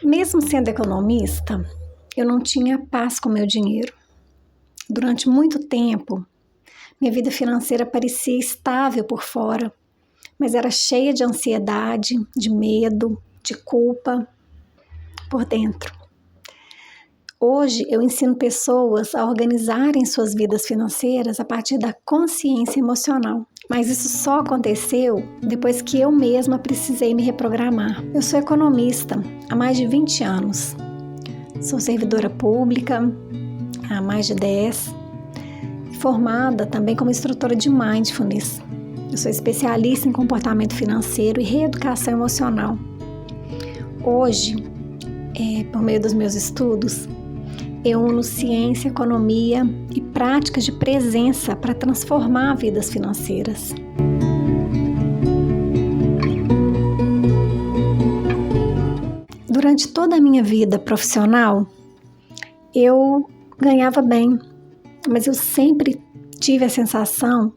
Mesmo sendo economista, eu não tinha paz com meu dinheiro. Durante muito tempo, minha vida financeira parecia estável por fora, mas era cheia de ansiedade, de medo, de culpa por dentro. Hoje, eu ensino pessoas a organizarem suas vidas financeiras a partir da consciência emocional. Mas isso só aconteceu depois que eu mesma precisei me reprogramar. Eu sou economista há mais de 20 anos. Sou servidora pública há mais de 10, formada também como instrutora de Mindfulness. Eu sou especialista em comportamento financeiro e reeducação emocional. Hoje, por meio dos meus estudos, eu uno ciência, economia e práticas de presença para transformar vidas financeiras. Durante toda a minha vida profissional, eu ganhava bem, mas eu sempre tive a sensação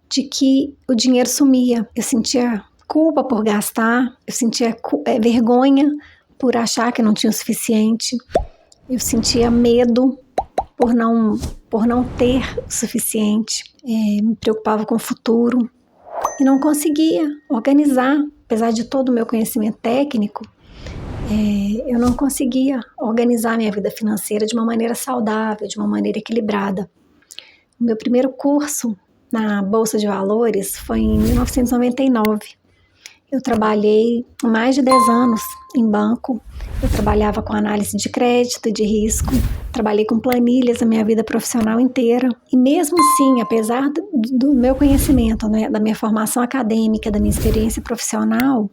de que o dinheiro sumia. Eu sentia culpa por gastar, eu sentia vergonha por achar que não tinha o suficiente. Eu sentia medo por não ter o suficiente, me preocupava com o futuro e não conseguia organizar, apesar de todo o meu conhecimento técnico, eu não conseguia organizar minha vida financeira de uma maneira saudável, de uma maneira equilibrada. O meu primeiro curso na Bolsa de Valores foi em 1999. Eu trabalhei mais de 10 anos em banco, eu trabalhava com análise de crédito e de risco, trabalhei com planilhas a minha vida profissional inteira. E mesmo assim, apesar do meu conhecimento, né, da minha formação acadêmica, da minha experiência profissional,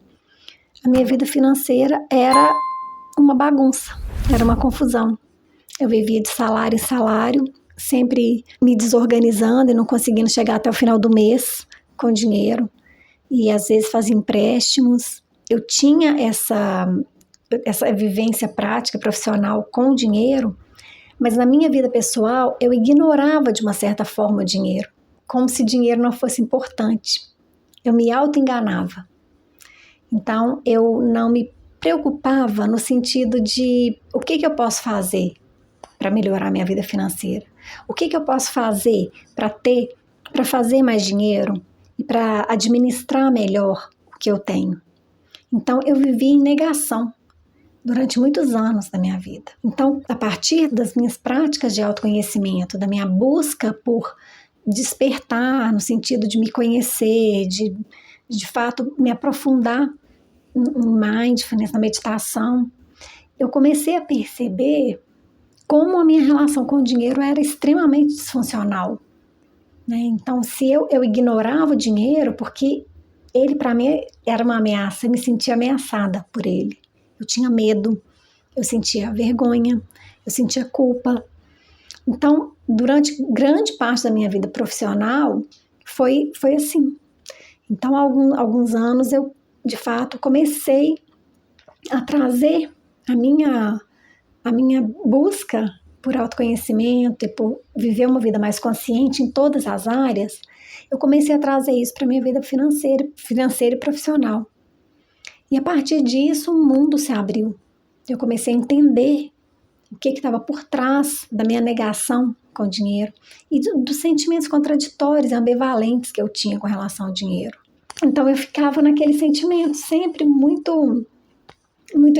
a minha vida financeira era uma bagunça, era uma confusão. Eu vivia de salário em salário, sempre me desorganizando e não conseguindo chegar até o final do mês com dinheiro. E às vezes fazia empréstimos. Eu tinha essa vivência prática, profissional com o dinheiro, mas na minha vida pessoal eu ignorava de uma certa forma o dinheiro, como se dinheiro não fosse importante. Eu me auto-enganava. Então eu não me preocupava no sentido de o que eu posso fazer para melhorar minha vida financeira? O que eu posso fazer para fazer mais dinheiro? E para administrar melhor o que eu tenho. Então, eu vivi em negação durante muitos anos da minha vida. Então, a partir das minhas práticas de autoconhecimento, da minha busca por despertar, no sentido de me conhecer, de fato me aprofundar em mindfulness, na meditação, eu comecei a perceber como a minha relação com o dinheiro era extremamente disfuncional. Então, se eu ignorava o dinheiro, porque ele para mim era uma ameaça, eu me sentia ameaçada por ele. Eu tinha medo, eu sentia vergonha, eu sentia culpa. Então, durante grande parte da minha vida profissional, foi assim. Então, há alguns anos eu, de fato, comecei a trazer a minha busca por autoconhecimento e por viver uma vida mais consciente em todas as áreas, eu comecei a trazer isso para a minha vida financeira e profissional. E a partir disso, o mundo se abriu. Eu comecei a entender o que estava por trás da minha negação com o dinheiro e dos sentimentos contraditórios e ambivalentes que eu tinha com relação ao dinheiro. Então eu ficava naquele sentimento sempre muito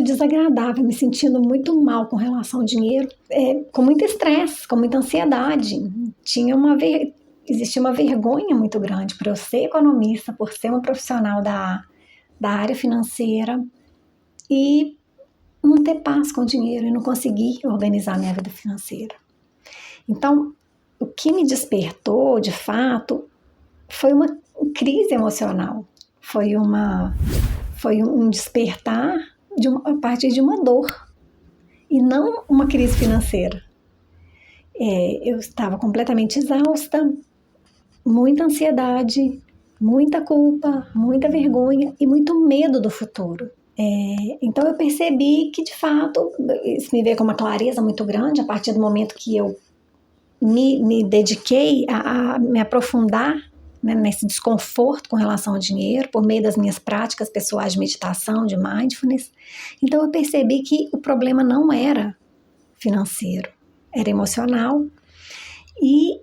desagradável, me sentindo muito mal com relação ao dinheiro, com muito estresse, com muita ansiedade. Existia uma vergonha muito grande por eu ser economista, por ser uma profissional da área financeira e não ter paz com o dinheiro e não conseguir organizar minha vida financeira. Então, o que me despertou, de fato, foi uma crise emocional, foi um despertar a partir de uma dor e não uma crise financeira. Eu estava completamente exausta, muita ansiedade, muita culpa, muita vergonha e muito medo do futuro. Então eu percebi que, de fato, isso me veio com uma clareza muito grande a partir do momento que eu me dediquei a me aprofundar né, nesse desconforto com relação ao dinheiro, por meio das minhas práticas pessoais de meditação, de mindfulness. Então eu percebi que o problema não era financeiro, era emocional, e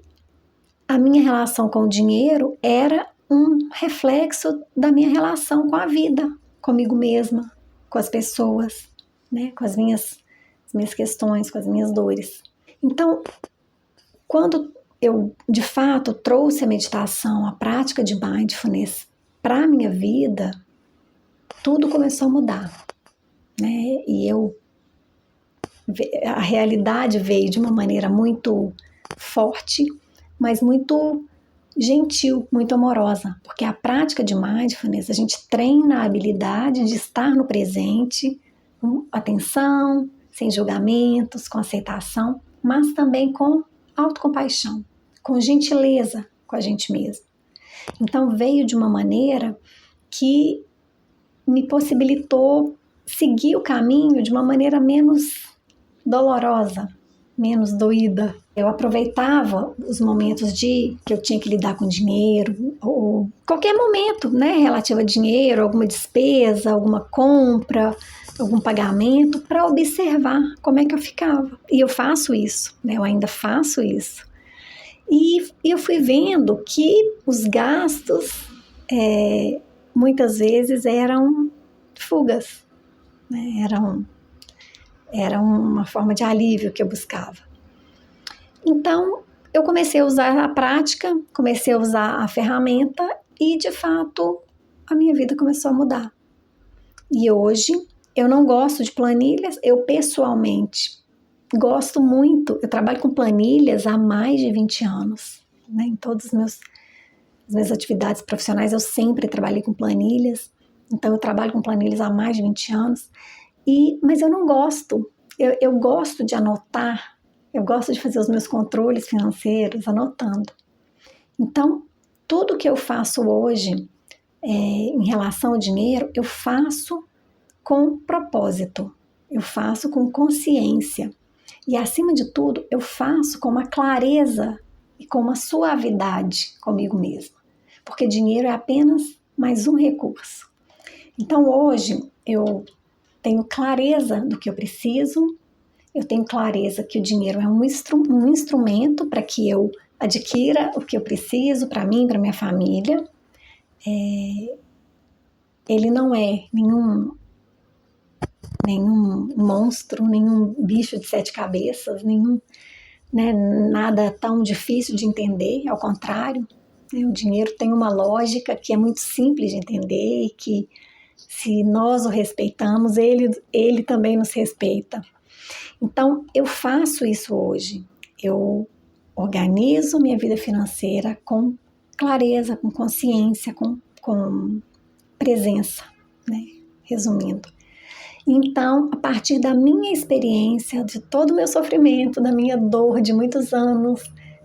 a minha relação com o dinheiro era um reflexo da minha relação com a vida, comigo mesma, com as pessoas, né, com as minhas questões, com as minhas dores. Então, quando eu, de fato, trouxe a meditação, a prática de mindfulness para a minha vida, tudo começou a mudar, né? E a realidade veio de uma maneira muito forte, mas muito gentil, muito amorosa, porque a prática de mindfulness, a gente treina a habilidade de estar no presente, com atenção, sem julgamentos, com aceitação, mas também com autocompaixão, com gentileza com a gente mesmo. Então veio de uma maneira que me possibilitou seguir o caminho de uma maneira menos dolorosa, menos doída. Eu aproveitava os momentos que eu tinha que lidar com dinheiro, ou qualquer momento, né, relativo a dinheiro, alguma despesa, alguma compra, algum pagamento, para observar como é que eu ficava. E eu faço isso, né, eu ainda faço isso. E eu fui vendo que os gastos muitas vezes eram fugas, né, era uma forma de alívio que eu buscava. Então, eu comecei a usar a prática, comecei a usar a ferramenta e, de fato, a minha vida começou a mudar. E hoje, eu não gosto de planilhas, eu pessoalmente gosto muito, eu trabalho com planilhas há mais de 20 anos, né? Em todas as minhas atividades profissionais, eu sempre trabalhei com planilhas, então eu trabalho com planilhas há mais de 20 anos, mas eu não gosto, eu gosto de anotar, eu gosto de fazer os meus controles financeiros anotando. Então, tudo que eu faço hoje em relação ao dinheiro, eu faço com propósito, eu faço com consciência. E, acima de tudo, eu faço com uma clareza e com uma suavidade comigo mesma. Porque dinheiro é apenas mais um recurso. Então, hoje, eu tenho clareza do que eu preciso, eu tenho clareza que o dinheiro é um instrumento para que eu adquira o que eu preciso para mim, para minha família. Ele não é nenhum monstro, nenhum bicho de 7 cabeças, nada tão difícil de entender, ao contrário, o dinheiro tem uma lógica que é muito simples de entender e que, se nós o respeitamos, ele também nos respeita. Então, eu faço isso hoje, eu organizo minha vida financeira com clareza, com consciência, com presença, né? Resumindo. Então, a partir da minha experiência, de todo o meu sofrimento, da minha dor de muitos anos,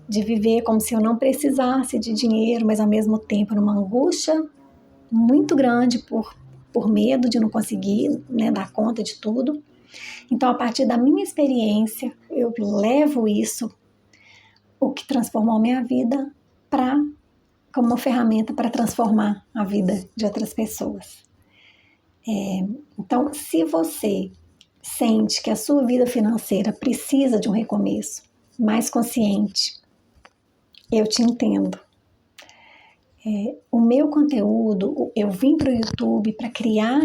de viver como se eu não precisasse de dinheiro, mas ao mesmo tempo numa angústia muito grande por medo de não conseguir, né, dar conta de tudo. Então, a partir da minha experiência, eu levo isso, o que transformou minha vida, como uma ferramenta para transformar a vida de outras pessoas. Então, se você sente que a sua vida financeira precisa de um recomeço mais consciente, eu te entendo. O meu conteúdo, eu vim para o YouTube para criar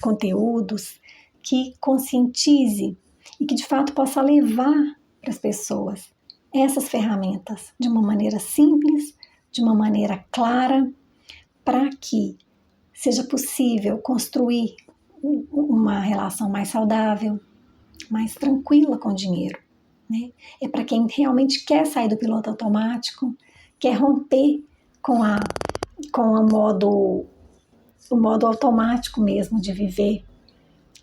conteúdos que conscientize e que de fato possa levar para as pessoas essas ferramentas de uma maneira simples, de uma maneira clara, para que seja possível construir uma relação mais saudável, mais tranquila com o dinheiro, né? É para quem realmente quer sair do piloto automático, quer romper com o modo automático mesmo de viver.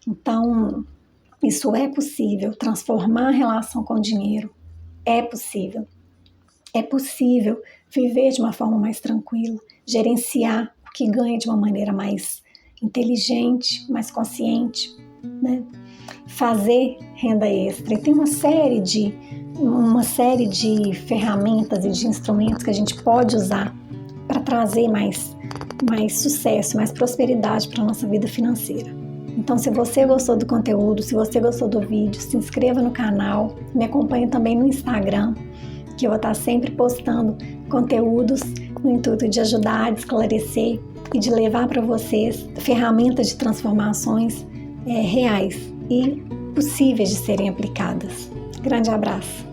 Então, isso é possível, transformar a relação com o dinheiro é possível. É possível viver de uma forma mais tranquila, gerenciar o que ganha de uma maneira mais inteligente, mais consciente, né? Fazer renda extra. E tem uma série de ferramentas e de instrumentos que a gente pode usar para trazer mais sucesso, mais prosperidade para a nossa vida financeira. Então, se você gostou do conteúdo, se você gostou do vídeo, se inscreva no canal, me acompanhe também no Instagram, que eu vou estar sempre postando conteúdos no intuito de ajudar, de esclarecer e de levar para vocês ferramentas de transformações reais e possíveis de serem aplicadas. Grande abraço!